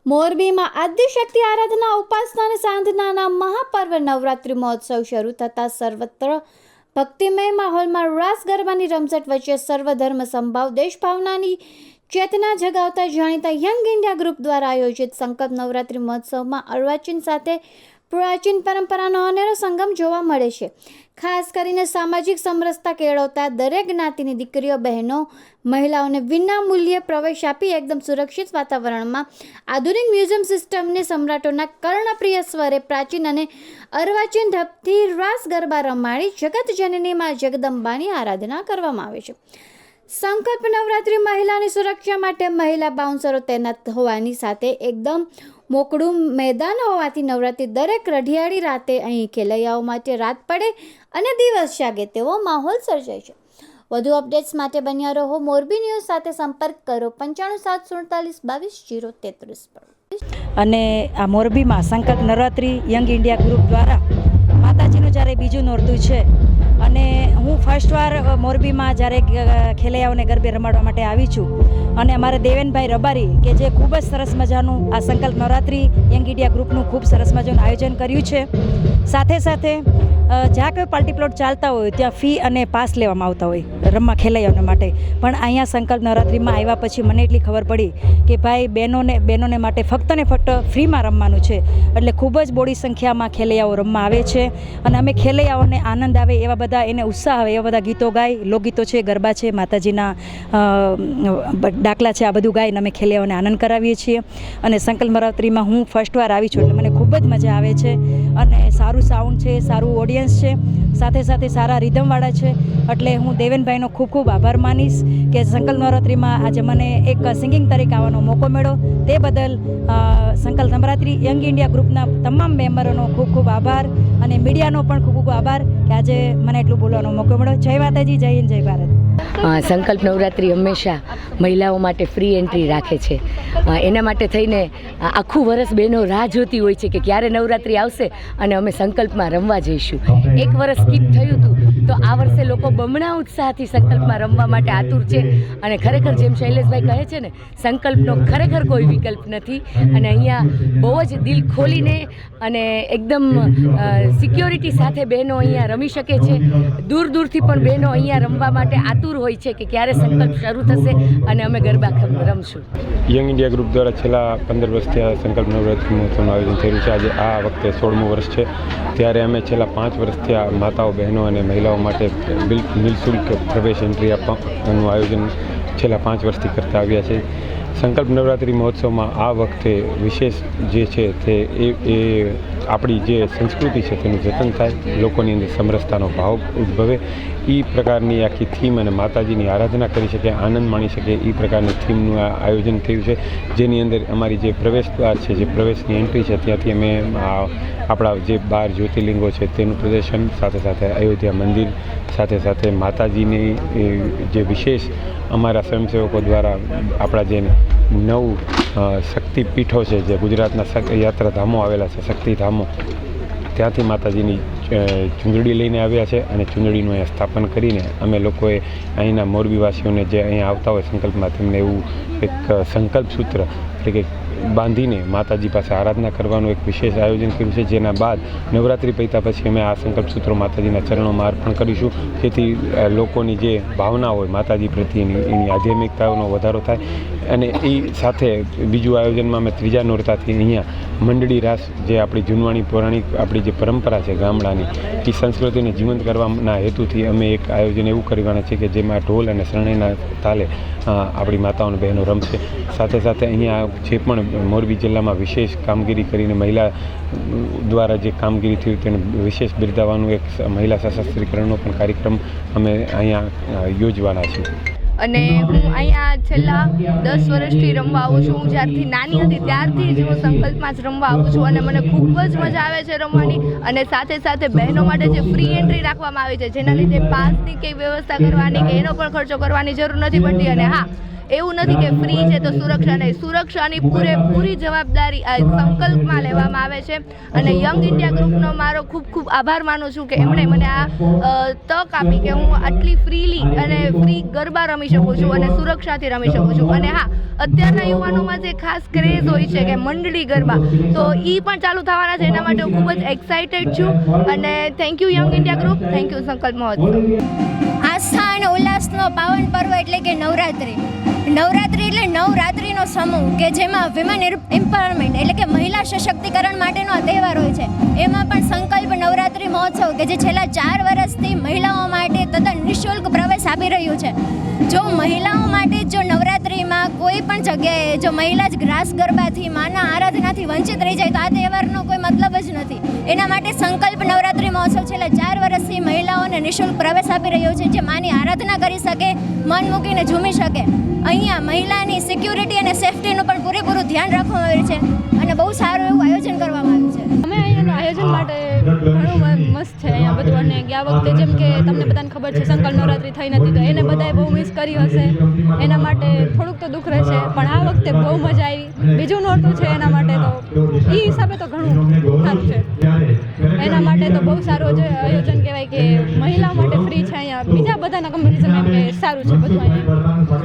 મોરબીમાં આદ્યશક્તિ આરાધના ઉપાસના અને સાધનાના મહાપર્વ નવરાત્રિ મહોત્સવ શરૂ થતાં સર્વત્ર ભક્તિમય માહોલમાં રાસ ગરબાની રમઝટ વચ્ચે સર્વધર્મ સંભાવ દેશભાવનાની ચેતના જગાવતા જાણીતા યંગ ઇન્ડિયા ગ્રુપ દ્વારા આયોજિત સંકલ્પ નવરાત્રિ મહોત્સવમાં અર્વાચીન સાથે પ્રાચીન પરંપરાનો અનેરો સંગમ જોવા મળે છે. ખાસ કરીને સામાજિક સમરસતા કેળવતા દરેક જ્ઞાતિની દીકરીઓ બહેનો મહિલાઓને વિના મૂલ્યે પ્રવેશ આપી એકદમ સુરક્ષિત વાતાવરણમાં આધુનિક મ્યુઝિયમ સિસ્ટમની સમ્રાટોના કર્ણપ્રિય સ્વરે પ્રાચીન અને અર્વાચીન ઢબથી રાસ ગરબા રમાડી જગત જનની માં જગદંબાની આરાધના કરવામાં આવે છે. સંકલ્પ નવરાત્રિ મહિલાની સુરક્ષા માટે મહિલા બાઉન્સરો તૈનાત હોવાની સાથે એકદમ મોકળું મેદાન હોવાથી નવરાત્રિ દરેક રઢિયાળી રાતે અહીં ખેલૈયાઓ માટે રાત પડે અને દિવસ જાગે તેવો માહોલ સર્જાય છે. વધુ અપડેટ્સ માટે બન્યા રહો મોરબી ન્યૂઝ સાથે. સંપર્ક કરો 9574422033 પર. અને આ મોરબીમાં સંકલ્પ નવરાત્રિ યંગ ઇન્ડિયા ગ્રુપ દ્વારા માતાજીનું જ્યારે બીજું નોરતું છે અને હું ફર્સ્ટ વાર મોરબીમાં જ્યારે ખેલૈયાઓને ગરબે રમાડવા માટે આવી છું અને અમારા દેવેનભાઈ રબારી કે જે ખૂબ જ સરસ મજાનું આ સંકલ્પ નવરાત્રિ યંગ ઇન્ડિયા ગ્રુપનું ખૂબ સરસ મજાનું આયોજન કર્યું છે. સાથે સાથે જ્યાં કોઈ પાર્ટી પ્લોટ ચાલતા હોય ત્યાં ફી અને પાસ લેવામાં આવતા હોય રમવા ખેલૈયાઓને માટે, પણ અહીંયા સંકલ્પ નવરાત્રિમાં આવ્યા પછી મને એટલી ખબર પડી કે ભાઈ બહેનોને માટે ફક્ત ને ફક્ત ફ્રીમાં રમવાનું છે. એટલે ખૂબ જ બોડી સંખ્યામાં ખેલૈયાઓ રમવા આવે છે અને અમે ખેલૈયાઓને આનંદ આવે એવા બધા, એને ઉત્સાહ આવે એવા બધા ગીતો ગાય, લોકગીતો છે, ગરબા છે, માતાજીના ડાકલા છે, આ બધું ગાઈને અમે ખેલૈયાઓને આનંદ કરાવીએ છીએ. અને સંકલ્પ નવરાત્રિમાં હું ફર્સ્ટ વાર આવી છું એટલે મને ખૂબ જ મજા આવે છે અને સારું સાઉન્ડ છે, સારું ઓડિયન્સ છે, સાથે સાથે સારા રિધમવાળા છે. એટલે હું દેવેનભાઈનો ખૂબ ખૂબ આભાર માનીશ કે સંકલ્પ નવરાત્રિમાં આજે મને એક સિંગિંગ તરીકે આવવાનો મોકો મળ્યો. તે બદલ સંકલ્પ નવરાત્રિ યંગ ઇન્ડિયા ગ્રુપના તમામ મેમ્બરોનો ખૂબ ખૂબ આભાર અને મીડિયાનો પણ ખૂબ ખૂબ આભાર કે આજે મને એટલું બોલવાનો મોકો મળ્યો. જય માતાજી, જય હિન્દ, જય ભારત. સંકલ્પ નવરાત્રિ હંમેશા મહિલાઓ માટે ફ્રી એન્ટ્રી રાખે છે. એના માટે થઈને આખું વર્ષ બહેનો રાહ જોતી હોય છે કે ક્યારે નવરાત્રિ આવશે અને અમે સંકલ્પમાં રમવા જઈશું. એક વર્ષ સ્કીપ થયું હતું તો આ વર્ષે લોકો બમણા ઉત્સાહથી સંકલ્પમાં રમવા માટે આતુર છે. અને ખરેખર જેમ શૈલેષભાઈ કહે છે ને, સંકલ્પનો ખરેખર કોઈ વિકલ્પ નથી. અને અહીંયા બહુ જ દિલ ખોલીને અને એકદમ સિક્યોરિટી સાથે બહેનો અહીંયા રમી શકે છે. દૂર દૂરથી પણ બહેનો અહીંયા રમવા માટે આતુર હોય છે કે ક્યારે સંકલ્પ શરૂ થશે અને અમે ગરબા રમશું. યંગ ઇન્ડિયા ગ્રુપ દ્વારા છેલ્લા 15 વર્ષથી આ સંકલ્પ નવરાત્રિ મહોત્સવનું આયોજન થઈ રહ્યું છે. આજે આ વખતે 16મું વર્ષ છે. ત્યારે અમે છેલ્લા 5 વર્ષથી આ માતાઓ, બહેનો અને મહિલાઓ માટે નિઃશુલ્ક પ્રવેશ એન્ટ્રી આપવાનું આયોજન છેલ્લા 5 વર્ષથી કરતા આવ્યા છે. સંકલ્પ નવરાત્રિ મહોત્સવમાં આ વખતે વિશેષ જે છે તે એ આપણી જે સંસ્કૃતિ છે તેનું જતન થાય, લોકોની અંદર સમરસતાનો ભાવ ઉદ્ભવે, એ પ્રકારની આખી થીમ અને માતાજીની આરાધના કરી શકે, આનંદ માણી શકે એ પ્રકારની થીમનું આ આયોજન થયું છે. જેની અંદર અમારી જે પ્રવેશ દ્વાર છે, જે પ્રવેશની એન્ટ્રી છે, ત્યાંથી અમે આપણા જે 12 જ્યોતિર્લિંગો છે તેનું પ્રદર્શન, સાથે સાથે અયોધ્યા મંદિર, સાથે સાથે માતાજીની જે વિશેષ અમારા સ્વયંસેવકો દ્વારા આપણા જે 9 શક્તિપીઠો છે, જે ગુજરાતના યાત્રાધામો આવેલા છે, શક્તિધામો, ત્યાંથી માતાજીની ચૂંદડી લઈને આવ્યા છે અને ચૂંદડીનું અહીંયા સ્થાપન કરીને અમે લોકોએ અહીંના મોરબીવાસીઓને જે અહીંયા આવતા હોય સંકલ્પમાં તેમને એવું એક સંકલ્પ સૂત્ર એટલે કે બાંધીને માતાજી પાસે આરાધના કરવાનું એક વિશેષ આયોજન કર્યું છે. જેના બાદ નવરાત્રિ પત્યા પછી અમે આ સંકલ્પ સૂત્રો માતાજીના ચરણોમાં અર્પણ કરીશું, જેથી લોકોની જે ભાવના હોય માતાજી પ્રત્યેની એની આધ્યાત્મિકતાનો વધારો થાય. અને એ સાથે બીજું આયોજનમાં અમે 3જા નોરતાથી અહીંયા મંડળી રાસ, જે આપણી જૂનવાણી પૌરાણિક આપણી જે પરંપરા છે ગામડાની, એ સંસ્કૃતિને જીવંત કરવાના હેતુથી અમે એક આયોજન એવું કરવાના છે કે જેમાં ઢોલ અને શરણાઈના તાલે આપણી માતાઓ અને બહેનો રમશે. સાથે સાથે અહીંયા જે પણ મોરબી જિલ્લામાં વિશેષ કામગીરી કરીને મહિલા દ્વારા જે કામગીરી થયું તેને વિશેષ બિરદાવવાનું એક મહિલા સશસ્ત્રીકરણનો પણ કાર્યક્રમ અમે અહીંયા યોજવાના છીએ. અને હું અહીંયા છેલ્લા 10 વર્ષથી રમવા આવું છું. હું જ્યારથી નાની હતી ત્યારથી જ હું સંકલ્પમાં જ રમવા આવું છું અને મને ખૂબ જ મજા આવે છે રમવાની. અને સાથે સાથે બહેનો માટે જે ફ્રી એન્ટ્રી રાખવામાં આવી છે, જેના લીધે પાસની કંઈ વ્યવસ્થા કરવાની કે એનો પણ ખર્ચો કરવાની જરૂર નથી પડતી. અને હા, એવું નથી કે ફ્રી છે તો સુરક્ષા નહીં, સુરક્ષાની પૂરેપૂરી જવાબદારી આ સંકલ્પમાં લેવામાં આવે છે. અને યંગ ઇન્ડિયા ગ્રુપનો મારો ખૂબ ખૂબ આભાર માનું છું કે એમણે મને આ તક આપી કે હું આટલી ફ્રીલી અને ફ્રી ગરબા રમી શકું છું અને સુરક્ષાથી રમી શકું છું. અને હા, અત્યારના યુવાનોમાં જે ખાસ ક્રેઝ હોય છે કે મંડળી ગરબા, તો એ પણ ચાલુ થવાના છે. એના માટે હું ખૂબ જ એક્સાઇટેડ છું. અને thank you young India group, thank you સંકલ્પ મહોત્સવ. આસ્થા અને ઉલ્લાસનો પાવન પર્વ એટલે કે નવરાત્રિ. નવરાત્રિ એટલે નવરાત્રિનો સમૂહ કે જેમાં વિમેન એમ્પાવરમેન્ટ એટલે કે મહિલા સશક્તિકરણ માટેનો આ તહેવાર હોય છે. એમાં પણ સંકલ્પ નવરાત્રિ મહોત્સવ કે જે છેલ્લા 4 વર્ષથી મહિલાઓ માટે તદ્દન નિઃશુલ્ક પ્રવેશ આપી રહ્યું છે. જો મહિલાઓ માટે જો નવરાત્રિમાં કોઈ પણ જગ્યાએ જો મહિલા જ રાસ ગરબાથી માના આરાધનાથી વંચિત રહી જાય તો આ તહેવારનો કોઈ મતલબ જ નથી. એના માટે સંકલ્પ નવરાત્રિ મહોત્સવ છેલ્લા 4 વર્ષથી મહિલાઓને નિઃશુલ્ક પ્રવેશ આપી રહ્યો છે, જે માની આરાધના કરી શકે, મન મૂકીને ઝૂમી શકે. અહીંયા મહિલાની સિક્યુરિટી અને સેફટીનું પણ પૂરેપૂરું ધ્યાન રાખવામાં આવ્યું છે અને બહુ સારું એવું આયોજન કરવામાં આવ્યું છે. અમે અહીંયાનું આયોજન માટે ઘણું મસ્ત છે અહીંયા બધું. અને ગયા વખતે જેમ કે તમને બધાને ખબર છે સંકલ્પ નવરાત્રિ થઈ નથી તો એને બધાએ બહુ મિસ કરી હશે, એના માટે થોડુંક તો દુઃખ રહેશે. પણ આ વખતે બહુ મજા આવી. બીજું નોરતું છે એના માટે તો એ હિસાબે તો ઘણું સારું છે. એના માટે તો બહુ સારું આયોજન કહેવાય કે મહિલાઓ માટે ફ્રી છે અહીંયા. બીજા બધાના કમ્પેરિઝન એમ કે સારું છે બધું અહીંયા.